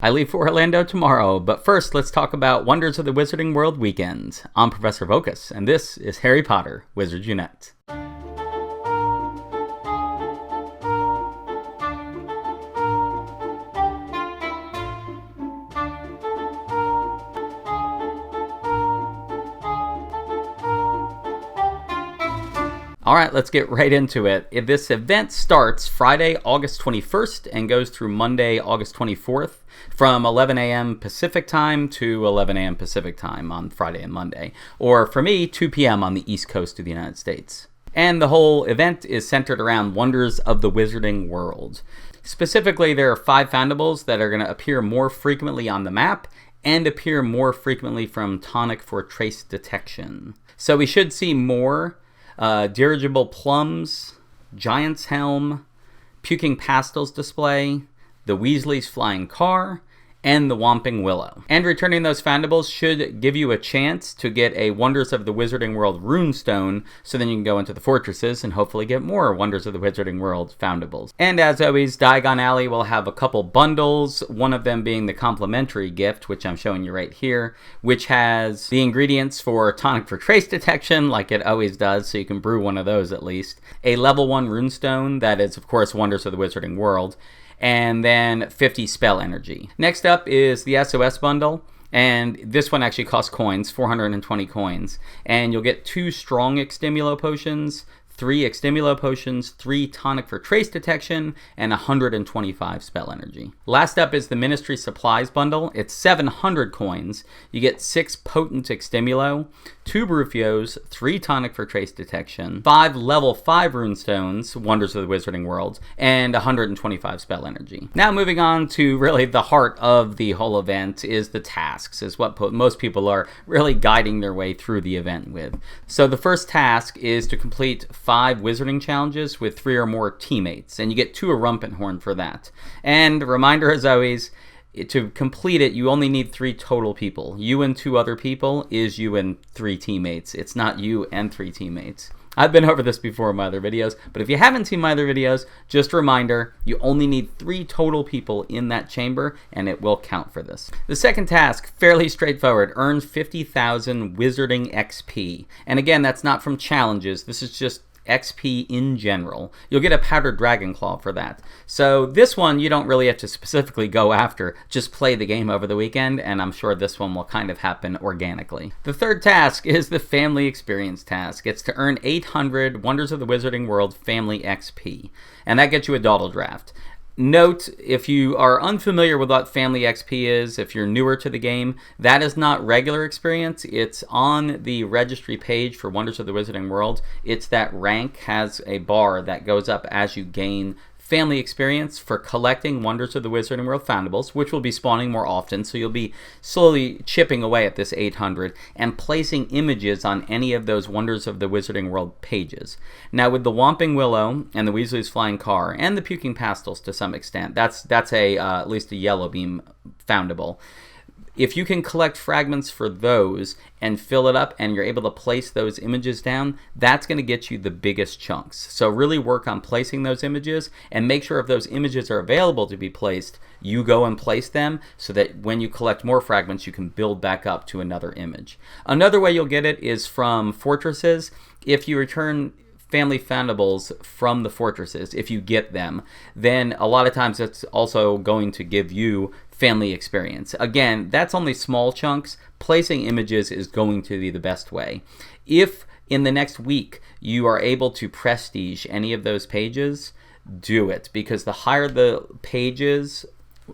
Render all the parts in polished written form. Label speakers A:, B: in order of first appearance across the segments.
A: I leave for Orlando tomorrow, but first let's talk about Wonders of the Wizarding World weekend. I'm Professorvoqas, and this is Harry Potter Wizards Unite. Alright, let's get right into it. This event starts Friday, August 21st and goes through Monday, August 24th from 11 a.m. Pacific time to 11 a.m. Pacific time on Friday and Monday. Or for me, 2 p.m. on the East Coast of the United States. And the whole event is centered around Wonders of the Wizarding World. Specifically, there are 5 foundables that are going to appear more frequently on the map and appear more frequently from tonic for trace detection. So we should see more Dirigible Plums, Giant's Helm, Puking Pastels display, the Weasley's Flying Car, and the Whomping Willow. And returning those foundables should give you a chance to get a Wonders of the Wizarding World runestone, so then you can go into the fortresses and hopefully get more Wonders of the Wizarding World foundables. And as always, Diagon Alley will have a couple bundles, one of them being the complimentary gift, which I'm showing you right here, which has the ingredients for tonic for trace detection, like it always does, so you can brew one of those at least. A level 1 runestone, that is of course Wonders of the Wizarding World, and then 50 spell energy. Next up is the Sos Bundle, and this one actually costs coins, 420 coins, and you'll get 2 strong Extimulo potions, 3 Extimulo potions, 3 tonic for trace detection, and 125 spell energy. Last up is the Ministry Supplies Bundle. It's 700 coins. You get 6 potent Extimulo, 2 Brufios, 3 tonic for trace detection, 5 level 5 runestones, Wonders of the Wizarding World, and 125 spell energy. Now moving on to really the heart of the whole event is the tasks, is what most people are really guiding their way through the event with. So the first task is to complete 5 wizarding challenges with 3 or more teammates, and you get 2 Rumpenhorn for that. And a reminder as always, to complete it, you only need 3 total people. You and 2 other people is you and 3 teammates. It's not you and 3 teammates. I've been over this before in my other videos, but if you haven't seen my other videos, just a reminder, you only need 3 total people in that chamber, and it will count for this. The second task, fairly straightforward, earn 50,000 Wizarding XP. And again, that's not from challenges, this is just XP in general. You'll get a Powdered Dragon Claw for that. So this one you don't really have to specifically go after, just play the game over the weekend, and I'm sure this one will kind of happen organically. The third task is the Family Experience task. It's to earn 800 Wonders of the Wizarding World Family XP, and that gets you a Dawdle Draft. Note, if you are unfamiliar with what Family XP is, if you're newer to the game, that is not regular experience. It's on the registry page for Wonders of the Wizarding World. It's that rank has a bar that goes up as you gain Family Experience for collecting Wonders of the Wizarding World foundables, which will be spawning more often, so you'll be slowly chipping away at this 800 and placing images on any of those Wonders of the Wizarding World pages. Now with the Whomping Willow and the Weasley's Flying Car and the Puking Pastels to some extent, that's at least a Yellow Beam foundable. If you can collect fragments for those and fill it up and you're able to place those images down, that's going to get you the biggest chunks. So really work on placing those images and make sure if those images are available to be placed, you go and place them so that when you collect more fragments, you can build back up to another image. Another way you'll get it is from fortresses. If you return family foundables from the fortresses, if you get them, then a lot of times it's also going to give you Family Experience. Again, that's only small chunks. Placing images is going to be the best way. If in the next week you are able to prestige any of those pages, do it, because the higher the pages,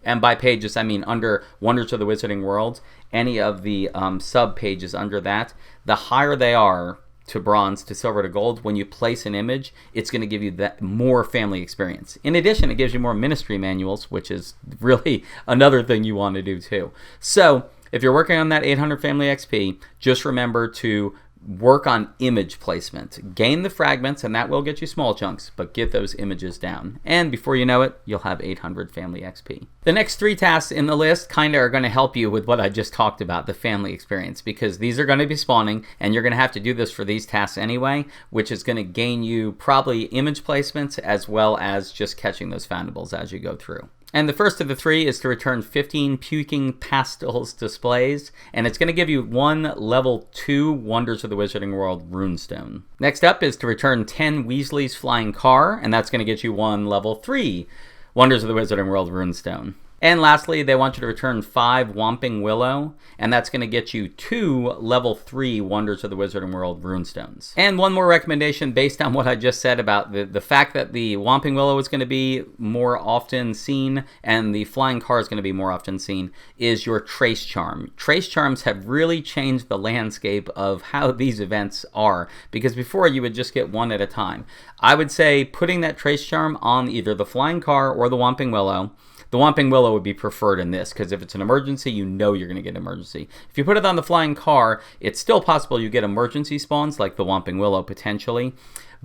A: and by pages I mean under Wonders of the Wizarding World, any of the sub pages under that, the higher they are to bronze, to silver, to gold, when you place an image, it's going to give you that more Family Experience. In addition, it gives you more ministry manuals, which is really another thing you want to do too. So if you're working on that 800 Family XP, just remember to work on image placement. Gain the fragments, and that will get you small chunks, but get those images down. And before you know it, you'll have 800 Family XP. The next 3 tasks in the list kind of are going to help you with what I just talked about, the Family Experience, because these are going to be spawning, and you're going to have to do this for these tasks anyway, which is going to gain you probably image placements as well as just catching those foundables as you go through. And the first of the three is to return 15 Puking Pastels displays, and it's going to give you 1 level 2 Wonders of the Wizarding World runestone. Next up is to return 10 Weasley's Flying Car, and that's going to get you 1 level 3 Wonders of the Wizarding World runestone. And lastly, they want you to return 5 Whomping Willow, and that's going to get you 2 level 3 Wonders of the Wizarding World runestones. And one more recommendation based on what I just said about the fact that the Whomping Willow is going to be more often seen and the Flying Car is going to be more often seen is your Trace Charm. Trace Charms have really changed the landscape of how these events are, because before you would just get one at a time. I would say putting that Trace Charm on either the Flying Car or the Whomping Willow. The Whomping Willow would be preferred in this, because if it's an emergency, you know you're going to get an emergency. If you put it on the Flying Car, it's still possible you get emergency spawns, like the Whomping Willow potentially,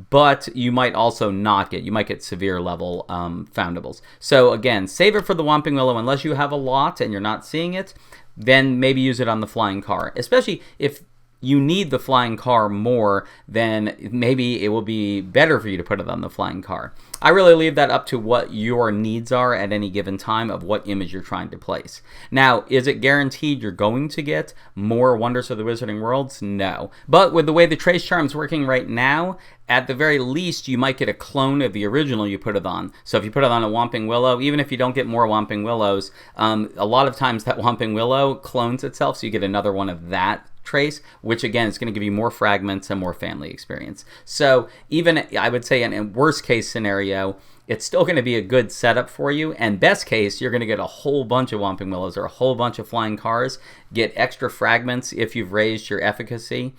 A: but you might also not get, you might get severe level foundables. So again, save it for the Whomping Willow unless you have a lot and you're not seeing it, then maybe use it on the Flying Car, especially if you need the Flying Car more, then maybe it will be better for you to put it on the Flying Car. I really leave that up to what your needs are at any given time of what image you're trying to place. Now, is it guaranteed you're going to get more Wonders of the Wizarding Worlds? No. But with the way the Trace Charm's working right now, at the very least, you might get a clone of the original you put it on. So if you put it on a Whomping Willow, even if you don't get more Whomping Willows, a lot of times that Whomping Willow clones itself, so you get another one of that trace, which again is going to give you more fragments and more family experience. So even, I would say, in a worst case scenario, it's still going to be a good setup for you, and best case, you're going to get a whole bunch of Whomping Willows or a whole bunch of Flying Cars, get extra fragments if you've raised your efficacy.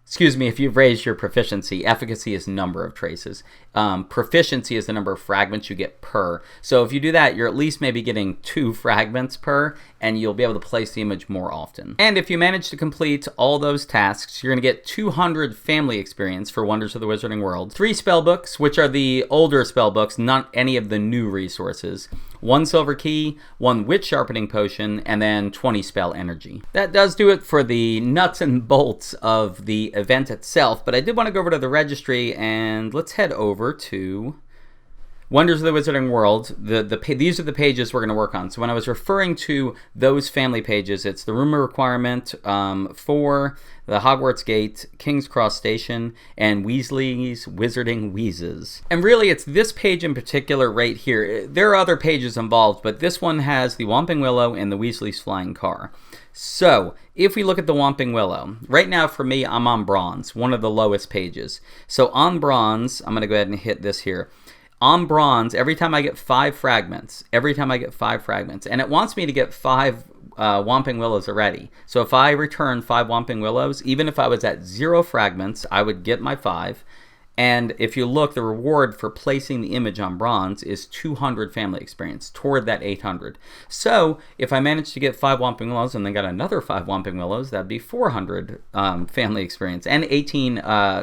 A: Excuse me, if you've raised your proficiency. Efficacy is number of traces. Proficiency is the number of fragments you get per. So if you do that, you're at least maybe getting 2 fragments per, and you'll be able to place the image more often. And if you manage to complete all those tasks, you're going to get 200 family experience for Wonders of the Wizarding World, 3 spellbooks, which are the older spellbooks, not any of the new resources, 1 silver key, 1 witch sharpening potion, and then 20 spell energy. That does do it for the nuts and bolts of the event itself, but I did want to go over to the registry, and let's head over to Wonders of the Wizarding World. These are the pages we're going to work on. So when I was referring to those family pages, it's the rumor requirement for the Hogwarts Gate, King's Cross Station, and Weasley's Wizarding Wheezes. And really, it's this page in particular right here. There are other pages involved, but this one has the Whomping Willow and the Weasley's Flying Car. So, if we look at the Whomping Willow, right now for me, I'm on Bronze, one of the lowest pages. So on Bronze, I'm going to go ahead and hit this here. On Bronze, every time I get 5 fragments, and it wants me to get 5 Whomping Willows already. So if I return 5 Whomping Willows, even if I was at 0 fragments, I would get my 5. And if you look, the reward for placing the image on Bronze is 200 family experience toward that 800. So if I manage to get 5 Whomping Willows and then got another 5 Whomping Willows, that'd be 400 family experience and 18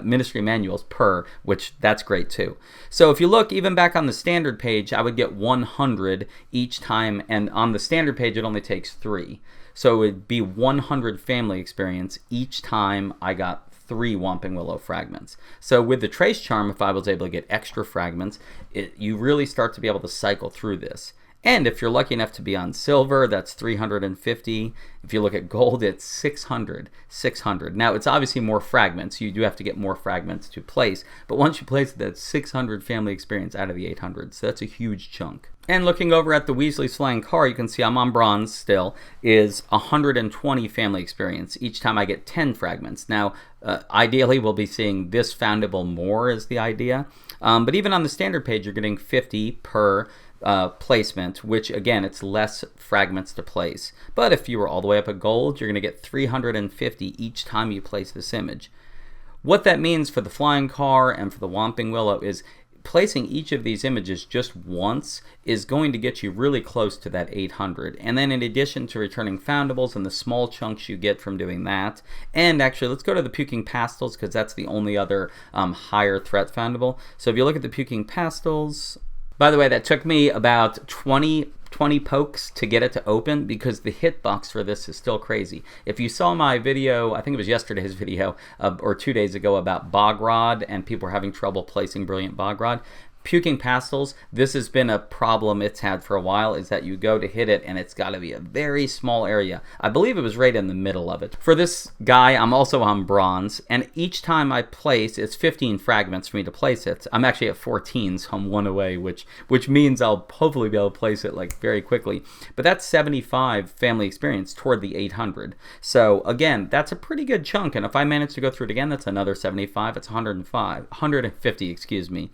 A: ministry manuals per, which that's great too. So if you look even back on the standard page, I would get 100 each time, and on the standard page it only takes 3. So it would be 100 family experience each time I got 3 Whomping Willow fragments. So with the Trace Charm, if I was able to get extra fragments, you really start to be able to cycle through this. And if you're lucky enough to be on silver, that's 350. If you look at gold, it's 600. Now, it's obviously more fragments. You do have to get more fragments to place. But once you place it, that's 600 family experience out of the 800. So that's a huge chunk. And looking over at the Weasley's Flying Car, you can see I'm on Bronze still, is 120 family experience each time I get 10 fragments. Now, ideally, we'll be seeing this foundable more is the idea. But even on the standard page, you're getting 50 per placement, which again, it's less fragments to place. But if you were all the way up at gold, you're going to get 350 each time you place this image. What that means for the Flying Car and for the Whomping Willow is placing each of these images just once is going to get you really close to that 800. And then in addition to returning foundables and the small chunks you get from doing that, and actually let's go to the Puking Pastels because that's the only other higher threat foundable. So if you look at the Puking Pastels, by the way, that took me about 20 pokes to get it to open because the hitbox for this is still crazy. If you saw my video, I think it was yesterday's video or 2 days ago about Bogrod and people were having trouble placing Brilliant Bogrod, Puking pastels, this has been a problem it's had for a while, is that you go to hit it and it's got to be a very small area. I believe it was right in the middle of it. For this guy, I'm also on bronze, and each time I place, it's 15 fragments for me to place it. I'm actually at 14, so I'm one away, which means I'll hopefully be able to place it like very quickly. But that's 75 family experience toward the 800. So again, that's a pretty good chunk, and if I manage to go through it again, that's another 75. It's 150, excuse me.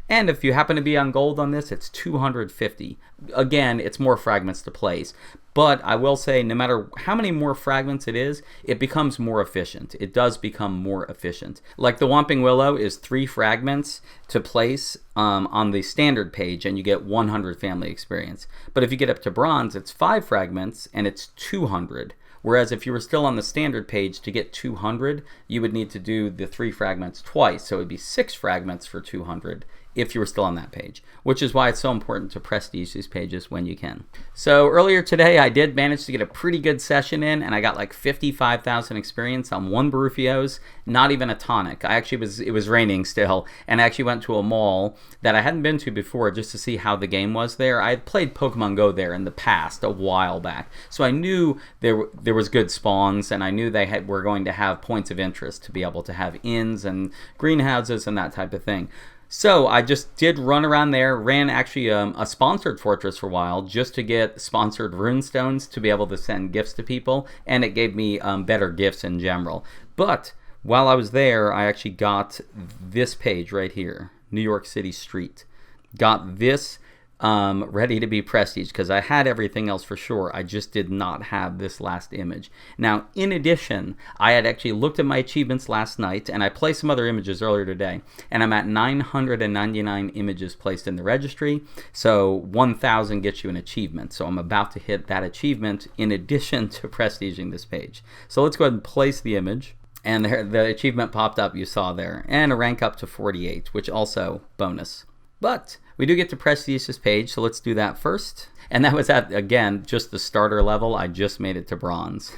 A: And if you happen to be on gold on this, it's 250. Again, it's more fragments to place. But I will say, no matter how many more fragments it is, it becomes more efficient. It does become more efficient. Like the Whomping Willow is 3 fragments to place on the standard page, and you get 100 family experience. But if you get up to bronze, it's 5 fragments, and it's 200. Whereas if you were still on the standard page, to get 200, you would need to do the 3 fragments twice. So it would be 6 fragments for 200 if you were still on that page, which is why it's so important to prestige these pages when you can. So earlier today, I did manage to get a pretty good session in, and I got like 55,000 experience on 1 Barufios, not even a tonic. It was raining still, and I actually went to a mall that I hadn't been to before just to see how the game was there. I had played Pokemon Go there in the past, a while back, so I knew there was good spawns, and I knew they were going to have points of interest to be able to have inns and greenhouses and that type of thing. So I just did run around there, ran actually a sponsored fortress for a while just to get sponsored runestones to be able to send gifts to people, and it gave me better gifts in general. But while I was there, I actually got this page right here, New York City Street. Got this ready to be prestige because I had everything else for sure. I just did not have this last image. Now, in addition, I had actually looked at my achievements last night, and I placed some other images earlier today, and I'm at 999 images placed in the registry. So 1,000 gets you an achievement. So I'm about to hit that achievement in addition to prestiging this page. So let's go ahead and place the image. And the achievement popped up, you saw there, and a rank up to 48, which also bonus. But we do get to prestige this page, so let's do that first. And that was at, again, just the starter level. I just made it to bronze.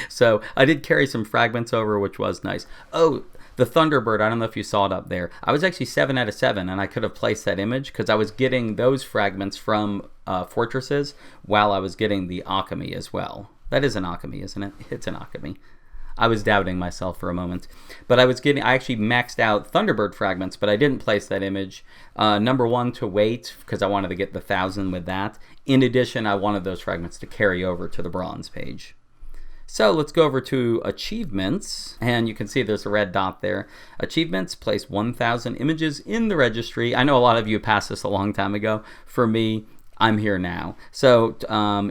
A: So I did carry some fragments over, which was nice. Oh, the Thunderbird, I don't know if you saw it up there. I was actually 7 out of 7, and I could have placed that image because I was getting those fragments from fortresses while I was getting the alchemy as well. That is an alchemy, isn't it? It's an alchemy. I was doubting myself for a moment. But I actually maxed out Thunderbird fragments, but I didn't place that image. Number 1, to wait, because I wanted to get the 1,000 with that. In addition, I wanted those fragments to carry over to the bronze page. So let's go over to achievements, and you can see there's a red dot there. Achievements, place 1,000 images in the registry. I know a lot of you passed this a long time ago. For me, I'm here now. So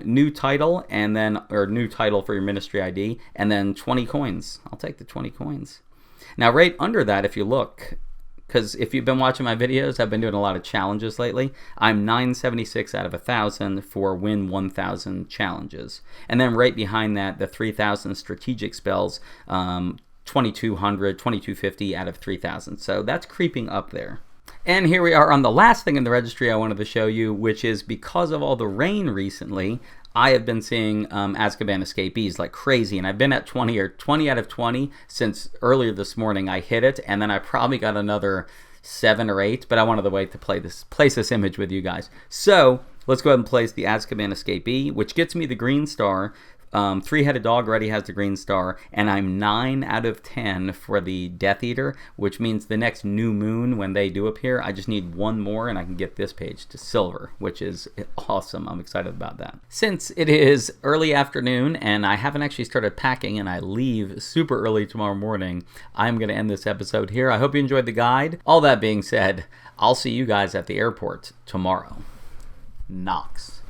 A: new title, and then, or new title for your ministry ID, and then 20 coins. I'll take the 20 coins. Now right under that, if you look, because if you've been watching my videos, I've been doing a lot of challenges lately. I'm 976 out of 1,000 for win 1,000 challenges. And then right behind that, the 3,000 strategic spells, 2,200, 2,250 out of 3,000. So that's creeping up there. And here we are on the last thing in the registry I wanted to show you, which is because of all the rain recently, I have been seeing Azkaban Escapees like crazy, and I've been at 20 out of 20 since earlier this morning. I hit it, and then I probably got another 7 or 8, but I wanted to wait to place this image with you guys. So let's go ahead and place the Azkaban Escapee, which gets me the green star. Three-headed dog already has the green star, and I'm 9 out of 10 for the Death Eater, which means the next new moon, when they do appear, I just need 1 more and I can get this page to silver, which is awesome. I'm excited about that. Since it is early afternoon and I haven't actually started packing and I leave super early tomorrow morning, I'm going to end this episode here. I hope you enjoyed the guide. All that being said, I'll see you guys at the airport tomorrow. Knox.